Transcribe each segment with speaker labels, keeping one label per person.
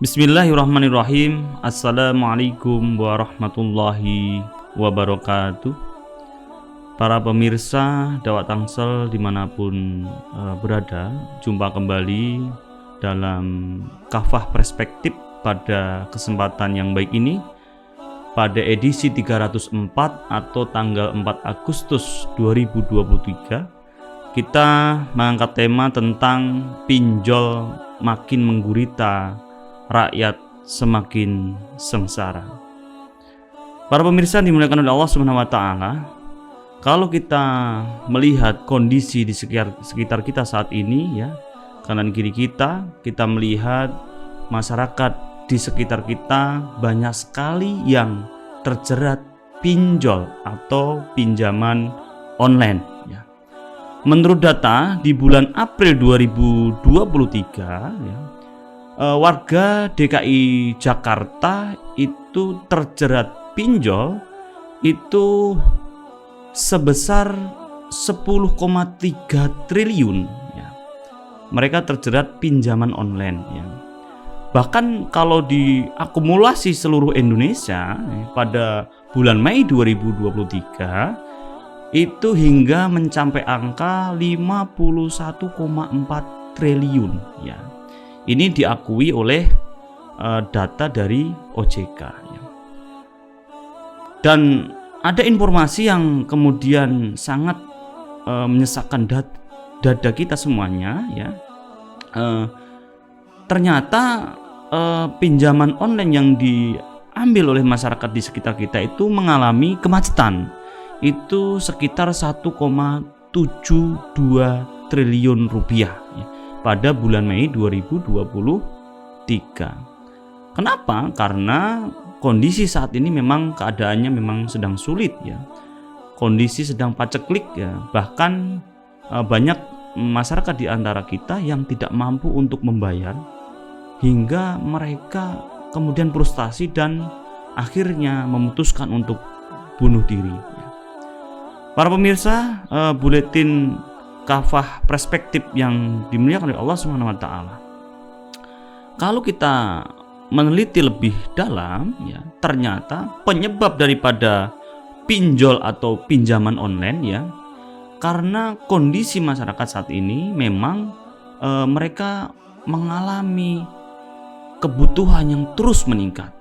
Speaker 1: Bismillahirrahmanirrahim. Assalamualaikum warahmatullahi wabarakatuh. Para pemirsa Dawah Tangsel dimanapun berada, jumpa kembali dalam Kafah Perspektif pada kesempatan yang baik ini, pada edisi 304 atau tanggal 4 Agustus 2023. Kita mengangkat tema tentang pinjol makin menggurita, rakyat semakin sengsara. Para pemirsa dimuliakan oleh Allah Subhanahu wa taala, kalau kita melihat kondisi di sekitar kita saat ini, ya, kanan kiri kita melihat masyarakat di sekitar kita banyak sekali yang terjerat pinjol atau pinjaman online, ya. Menurut data di bulan April 2023, ya, warga DKI Jakarta itu terjerat pinjol itu sebesar 10,3 triliun, ya. Mereka terjerat pinjaman online, ya. Bahkan kalau diakumulasi seluruh Indonesia, ya, pada bulan Mei 2023 itu hingga mencapai angka 51,4 triliun, ya. Ini diakui oleh data dari OJK, ya. Dan ada informasi yang kemudian sangat menyesakkan dada kita semuanya, ya. Ternyata pinjaman online yang diambil oleh masyarakat di sekitar kita itu mengalami kemacetan. Itu sekitar 1,72 triliun rupiah, ya, pada bulan Mei 2023. Kenapa? Karena kondisi saat ini memang keadaannya memang sedang sulit, ya. Kondisi sedang paceklik, ya. Bahkan banyak masyarakat di antara kita yang tidak mampu untuk membayar, hingga mereka kemudian frustasi dan akhirnya memutuskan untuk bunuh diri, ya. Para pemirsa buletin Kafah Perspektif yang dimuliakan oleh Allah Subhanahu wa taala. Kalau kita meneliti lebih dalam, ya, ternyata penyebab daripada pinjol atau pinjaman online, ya, karena kondisi masyarakat saat ini memang mereka mengalami kebutuhan yang terus meningkat.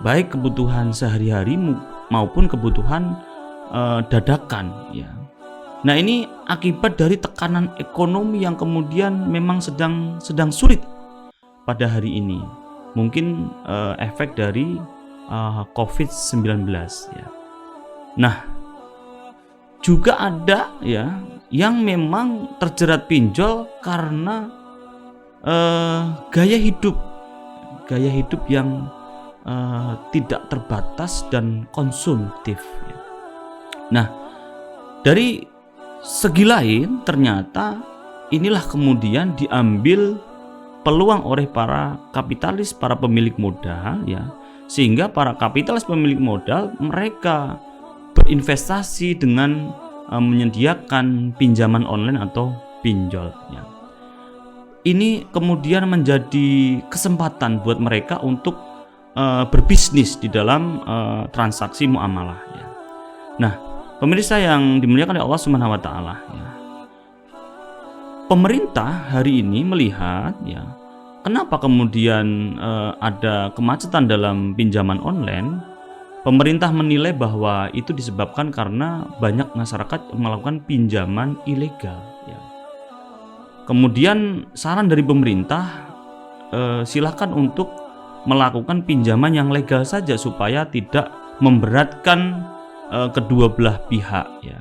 Speaker 1: Baik kebutuhan sehari-hari maupun kebutuhan dadakan, ya. Nah, ini akibat dari tekanan ekonomi yang kemudian memang sedang sulit pada hari ini. Mungkin efek dari COVID-19, ya. Nah, juga ada, ya, yang memang terjerat pinjol karena gaya hidup yang tidak terbatas dan konsumtif, ya. Nah, dari segi lain ternyata inilah kemudian diambil peluang oleh para kapitalis, para pemilik modal, ya, sehingga para kapitalis pemilik modal mereka berinvestasi dengan menyediakan pinjaman online atau pinjol, ya. Ini kemudian menjadi kesempatan buat mereka untuk berbisnis di dalam transaksi muamalah, ya. Nah, pemirsa yang dimuliakan oleh Allah Subhanahu wa taala, ya. Pemerintah hari ini melihat, ya, kenapa kemudian ada kemacetan dalam pinjaman online. Pemerintah menilai bahwa itu disebabkan karena banyak masyarakat melakukan pinjaman ilegal, ya. Kemudian saran dari pemerintah, silakan untuk melakukan pinjaman yang legal saja supaya tidak memberatkan kedua belah pihak, ya.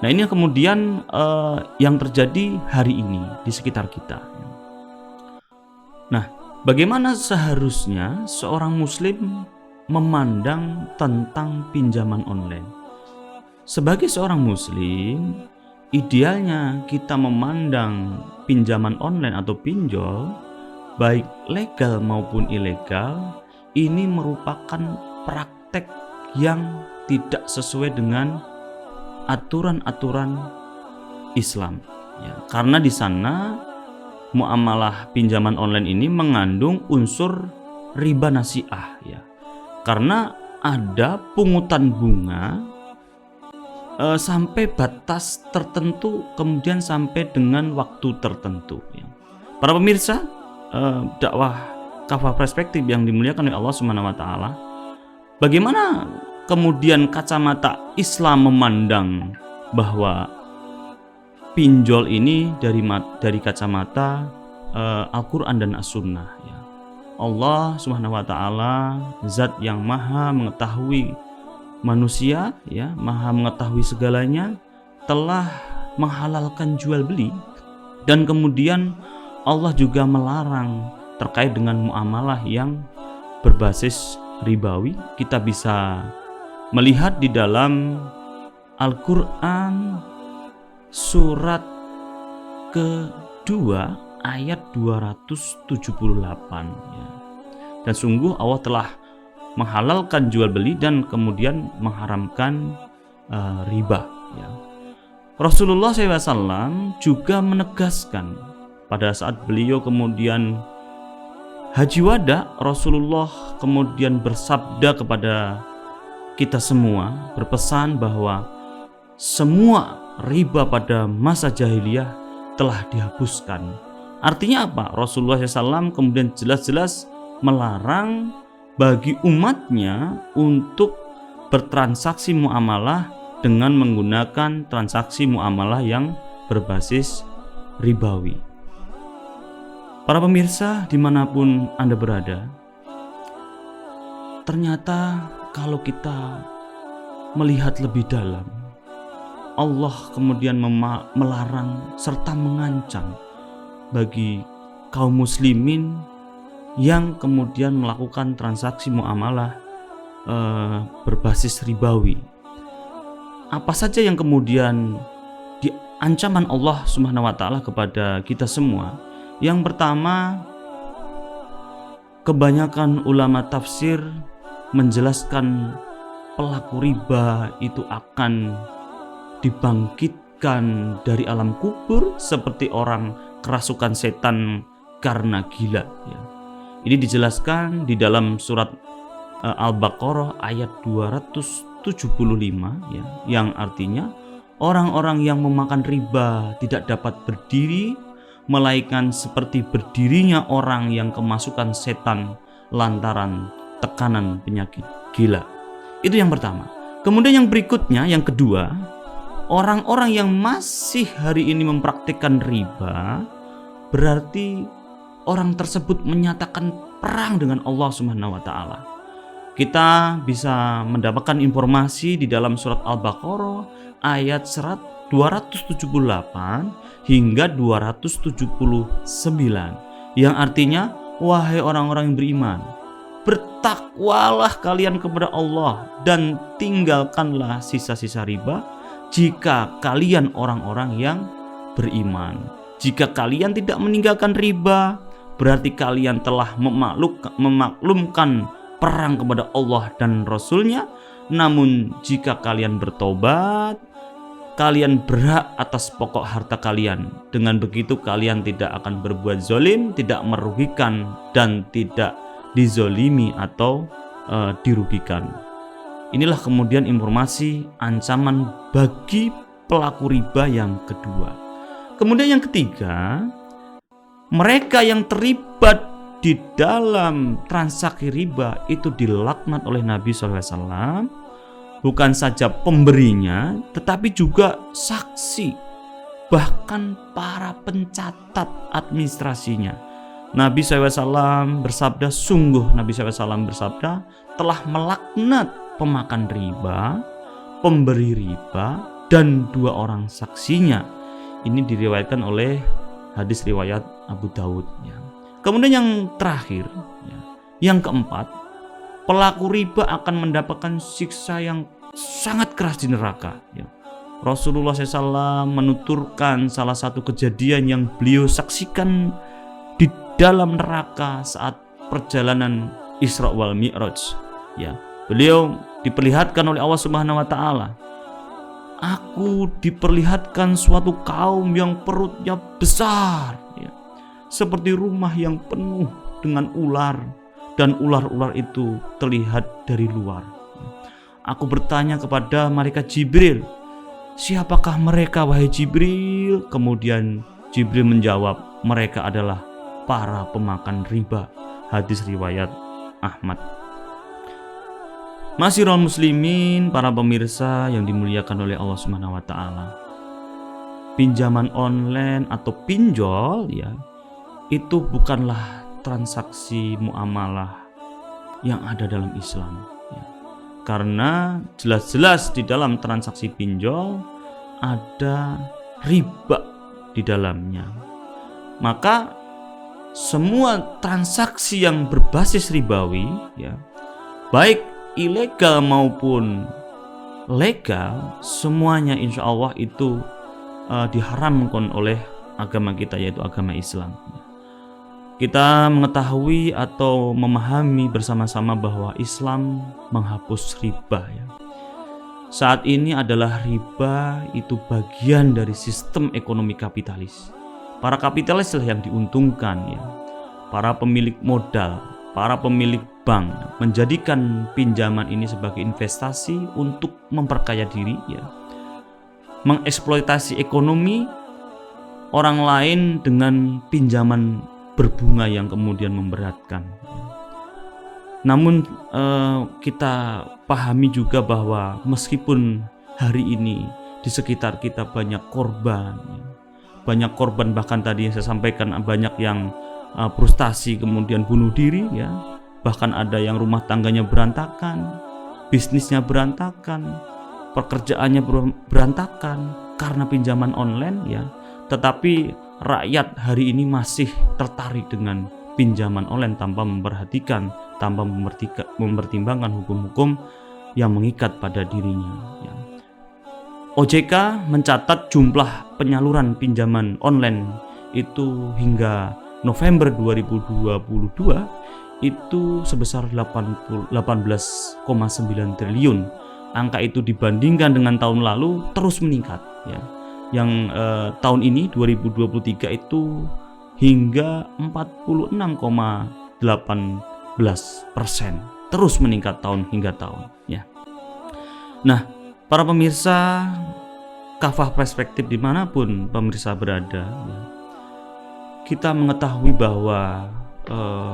Speaker 1: Nah, ini kemudian yang terjadi hari ini di sekitar kita. Nah, bagaimana seharusnya seorang muslim memandang tentang pinjaman online? Sebagai seorang muslim, idealnya kita memandang pinjaman online atau pinjol, baik legal maupun ilegal, ini merupakan praktek yang tidak sesuai dengan aturan-aturan Islam, ya. Karena di sana muamalah pinjaman online ini mengandung unsur riba nasi'ah ya. Karena ada pungutan bunga sampai batas tertentu, kemudian sampai dengan waktu tertentu ya. Para pemirsa dakwah Kafah Perspektif yang dimuliakan oleh Allah Subhanahu wa taala, bagaimana kemudian kacamata Islam memandang bahwa pinjol ini dari kacamata Al-Quran dan As-Sunnah ya. Allah Subhanahu wa taala zat yang maha mengetahui manusia ya, maha mengetahui segalanya, telah menghalalkan jual beli, dan kemudian Allah juga melarang terkait dengan muamalah yang berbasis ribawi. Kita bisa melihat di dalam Al-Quran surat kedua ayat 278 ya. Dan sungguh Allah telah menghalalkan jual beli dan kemudian mengharamkan riba ya. Rasulullah SAW juga menegaskan pada saat beliau kemudian haji wada, Rasulullah kemudian bersabda kepada kita semua, berpesan bahwa semua riba pada masa jahiliyah telah dihapuskan. Artinya apa? Rasulullah SAW kemudian jelas-jelas melarang bagi umatnya untuk bertransaksi muamalah dengan menggunakan transaksi muamalah yang berbasis ribawi. Para pemirsa dimanapun Anda berada, ternyata kalau kita melihat lebih dalam, Allah kemudian melarang serta mengancam bagi kaum muslimin yang kemudian melakukan transaksi muamalah berbasis ribawi. Apa saja yang kemudian di ancaman Allah Subhanahu wa taala kepada kita semua? Yang pertama, kebanyakan ulama tafsir menjelaskan pelaku riba itu akan dibangkitkan dari alam kubur seperti orang kerasukan setan karena gila ya. Ini dijelaskan di dalam surat Al-Baqarah ayat 275 ya, yang artinya orang-orang yang memakan riba tidak dapat berdiri melainkan seperti berdirinya orang yang kemasukan setan lantaran tekanan penyakit gila. Itu yang pertama. Kemudian yang berikutnya, yang kedua, orang-orang yang masih hari ini mempraktikkan riba, berarti orang tersebut menyatakan perang dengan Allah Subhanahu wa taala. Kita bisa mendapatkan informasi di dalam surat Al-Baqarah ayat 278 hingga 279 yang artinya, wahai orang-orang yang beriman, bertakwalah kalian kepada Allah dan tinggalkanlah sisa-sisa riba jika kalian orang-orang yang beriman. Jika kalian tidak meninggalkan riba, berarti kalian telah memaklumkan perang kepada Allah dan Rasul-Nya. Namun jika kalian bertobat, kalian berhak atas pokok harta kalian. Dengan begitu kalian tidak akan berbuat zalim, tidak merugikan, dan tidak dizolimi atau dirugikan. Inilah kemudian informasi ancaman bagi pelaku riba yang kedua. Kemudian yang ketiga, mereka yang terlibat di dalam transaksi riba itu dilaknat oleh Nabi SAW. Bukan saja pemberinya, tetapi juga saksi, bahkan para pencatat administrasinya. Nabi SAW bersabda, sungguh Nabi SAW bersabda, telah melaknat pemakan riba, pemberi riba, dan 2 orang saksinya. Ini diriwayatkan oleh hadis riwayat Abu Dawud ya. Kemudian yang terakhir ya, yang keempat, pelaku riba akan mendapatkan siksa yang sangat keras di neraka ya. Rasulullah SAW menuturkan salah satu kejadian yang beliau saksikan di dalam neraka saat perjalanan Isra wal Mi'raj ya. Beliau diperlihatkan oleh Allah Subhanahu wa taala, aku diperlihatkan suatu kaum yang perutnya besar ya, seperti rumah yang penuh dengan ular, dan ular-ular itu terlihat dari luar. Aku bertanya kepada malaikat Jibril, siapakah mereka wahai Jibril? Kemudian Jibril menjawab, mereka adalah para pemakan riba. Hadis riwayat Ahmad. Masyiral muslimin, para pemirsa yang dimuliakan oleh Allah Subhanahu wa taala. Pinjaman online atau pinjol ya, itu bukanlah transaksi muamalah yang ada dalam Islam ya. Karena jelas-jelas di dalam transaksi pinjol ada riba di dalamnya. Maka semua transaksi yang berbasis ribawi ya, baik ilegal maupun legal, semuanya insya Allah itu diharamkan oleh agama kita, yaitu agama Islam. Kita mengetahui atau memahami bersama-sama bahwa Islam menghapus riba ya. Saat ini adalah riba itu bagian dari sistem ekonomi kapitalis. Para kapitalis lah yang diuntungkan ya. Para pemilik modal, para pemilik bank menjadikan pinjaman ini sebagai investasi untuk memperkaya diri ya. Mengeksploitasi ekonomi orang lain dengan pinjaman berbunga yang kemudian memberatkan. Namun kita pahami juga bahwa meskipun hari ini di sekitar kita banyak korban bahkan tadi yang saya sampaikan banyak yang frustasi kemudian bunuh diri ya, bahkan ada yang rumah tangganya berantakan, bisnisnya berantakan, pekerjaannya berantakan karena pinjaman online ya. Tetapi rakyat hari ini masih tertarik dengan pinjaman online tanpa memperhatikan, tanpa mempertimbangkan hukum-hukum yang mengikat pada dirinya ya. OJK mencatat jumlah penyaluran pinjaman online itu hingga November 2022 itu sebesar 18,9 triliun. Angka itu dibandingkan dengan tahun lalu terus meningkat ya. Yang tahun ini 2023 itu hingga 46,18%, terus meningkat tahun hingga tahun ya. Nah, para pemirsa Kafah Perspektif dimanapun pemirsa berada ya, kita mengetahui bahwa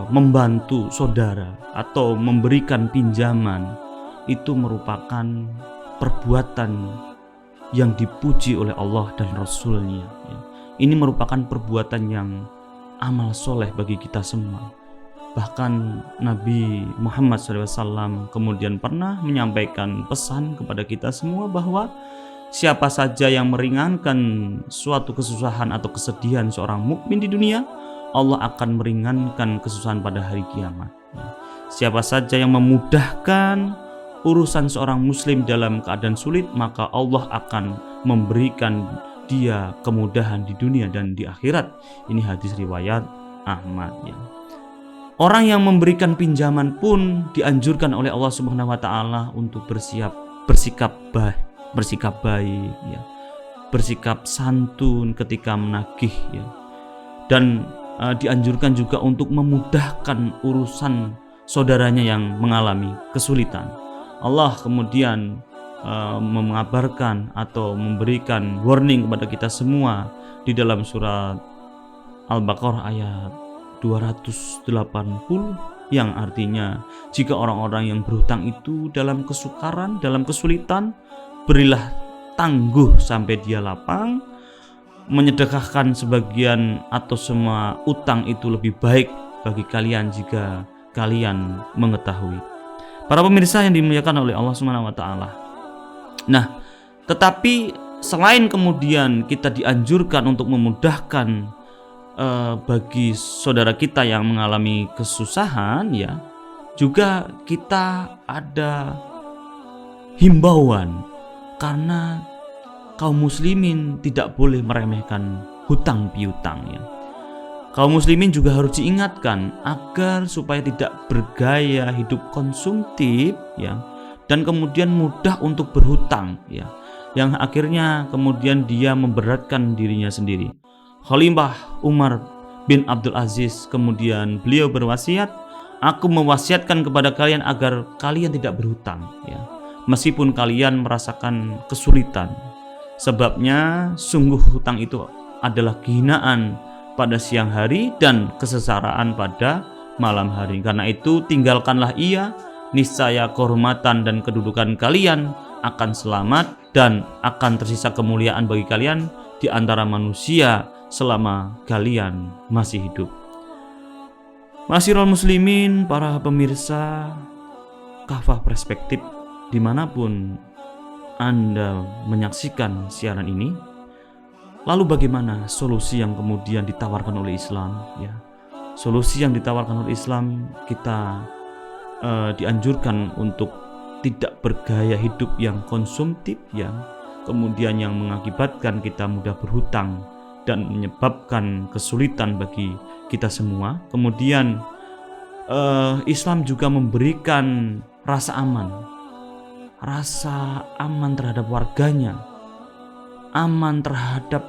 Speaker 1: membantu saudara atau memberikan pinjaman itu merupakan perbuatan yang dipuji oleh Allah dan Rasul-Nya ya. Ini merupakan perbuatan yang amal soleh bagi kita semua. Bahkan Nabi Muhammad SAW kemudian pernah menyampaikan pesan kepada kita semua bahwa siapa saja yang meringankan suatu kesusahan atau kesedihan seorang mukmin di dunia, Allah akan meringankan kesusahan pada hari kiamat ya. Siapa saja yang memudahkan urusan seorang muslim dalam keadaan sulit, maka Allah akan memberikan dia kemudahan di dunia dan di akhirat. Ini hadis riwayat Ahmad ya. Orang yang memberikan pinjaman pun dianjurkan oleh Allah Subhanahu wa taala untuk bersikap baik ya. Bersikap santun ketika menagih ya. Dan dianjurkan juga untuk memudahkan urusan saudaranya yang mengalami kesulitan. Allah kemudian mengabarkan atau memberikan warning kepada kita semua di dalam surat Al-Baqarah ayat 280 yang artinya jika orang-orang yang berhutang itu dalam kesukaran, dalam kesulitan, berilah tangguh sampai dia lapang, menyedekahkan sebagian atau semua utang itu lebih baik bagi kalian jika kalian mengetahui. Para pemirsa yang dimuliakan oleh Allah Subhanahu wa taala. Nah, tetapi selain kemudian kita dianjurkan untuk memudahkan bagi saudara kita yang mengalami kesusahan ya, juga kita ada himbauan karena kaum muslimin tidak boleh meremehkan hutang piutang ya. Kaum muslimin juga harus diingatkan agar supaya tidak bergaya hidup konsumtif ya, dan kemudian mudah untuk berhutang ya, yang akhirnya kemudian dia memberatkan dirinya sendiri. Khalifah Umar bin Abdul Aziz. Kemudian beliau berwasiat, aku mewasiatkan kepada kalian agar kalian tidak berhutang, ya, meskipun kalian merasakan kesulitan. Sebabnya sungguh hutang itu adalah kehinaan pada siang hari dan kesengsaraan pada malam hari. Karena itu tinggalkanlah ia, niscaya kehormatan dan kedudukan kalian akan selamat dan akan tersisa kemuliaan bagi kalian di antara manusia selama kalian masih hidup. Masyiral muslimin, para pemirsa Kafah Perspektif dimanapun Anda menyaksikan siaran ini, lalu bagaimana solusi yang kemudian ditawarkan oleh Islam, ya? Solusi yang ditawarkan oleh Islam, kita dianjurkan untuk tidak bergaya hidup yang konsumtif, ya, kemudian yang mengakibatkan kita mudah berhutang dan menyebabkan kesulitan bagi kita semua. Kemudian Islam juga memberikan rasa aman terhadap warganya, aman terhadap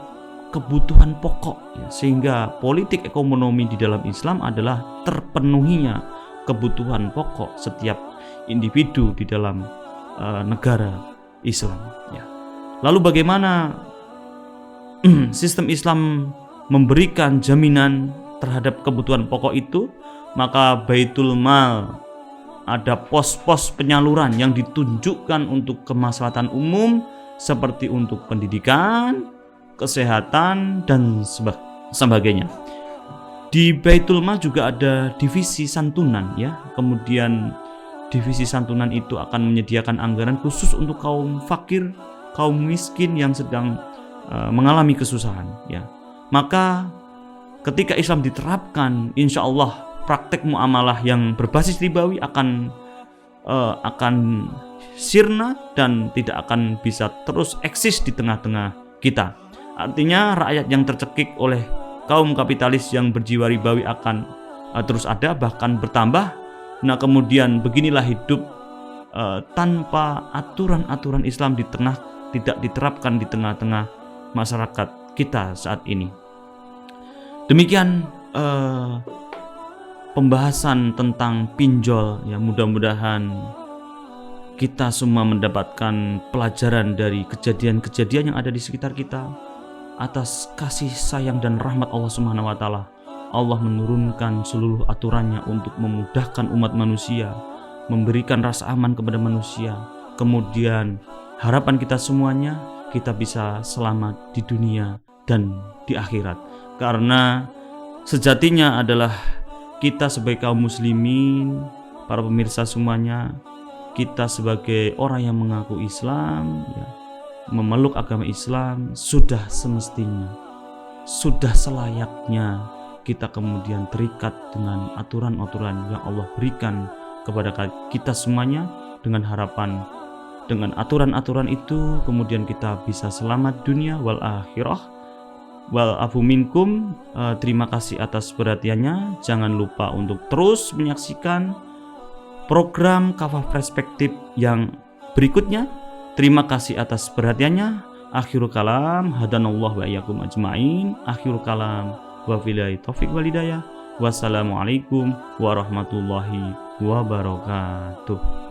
Speaker 1: kebutuhan pokok, ya, sehingga politik ekonomi di dalam Islam adalah terpenuhinya kebutuhan pokok setiap individu di dalam negara Islam, ya. Lalu bagaimana sistem Islam memberikan jaminan terhadap kebutuhan pokok itu? Maka Baitul Mal, ada pos-pos penyaluran yang ditunjukkan untuk kemaslahatan umum seperti untuk pendidikan, kesehatan, dan sebagainya. Di Baitul Mal juga ada divisi santunan, ya. Kemudian divisi santunan itu akan menyediakan anggaran khusus untuk kaum fakir, kaum miskin yang sedang mengalami kesusahan, ya. Maka ketika Islam diterapkan, insya Allah praktek muamalah yang berbasis ribawi akan sirna dan tidak akan bisa terus eksis di tengah-tengah kita. Artinya rakyat yang tercekik oleh kaum kapitalis yang berjiwa ribawi akan terus ada, bahkan bertambah. Nah, kemudian beginilah hidup tanpa aturan-aturan Islam tidak diterapkan di tengah-tengah masyarakat kita saat ini. Demikian pembahasan tentang pinjol, ya. Mudah-mudahan kita semua mendapatkan pelajaran dari kejadian-kejadian yang ada di sekitar kita. Atas kasih sayang dan rahmat Allah Subhanahu wa taala, Allah menurunkan seluruh aturannya untuk memudahkan umat manusia, memberikan rasa aman kepada manusia. Kemudian harapan kita semuanya, kita bisa selamat di dunia dan di akhirat. Karena sejatinya adalah kita sebagai kaum muslimin, para pemirsa semuanya, kita sebagai orang yang mengaku Islam, ya, memeluk agama Islam, sudah semestinya, sudah selayaknya kita kemudian terikat dengan aturan-aturan yang Allah berikan kepada kita semuanya, dengan harapan dengan aturan-aturan itu kemudian kita bisa selamat dunia wal akhirah. Wal afu minkum. Terima kasih atas perhatiannya. Jangan lupa untuk terus menyaksikan program Kafah Perspektif yang berikutnya. Terima kasih atas perhatiannya. Akhirul kalam, hadanallahu wa iyyakum ajmain. Akhirul kalam, wa billahi taufiq wal hidayah. Wassalamualaikum warahmatullahi wabarakatuh.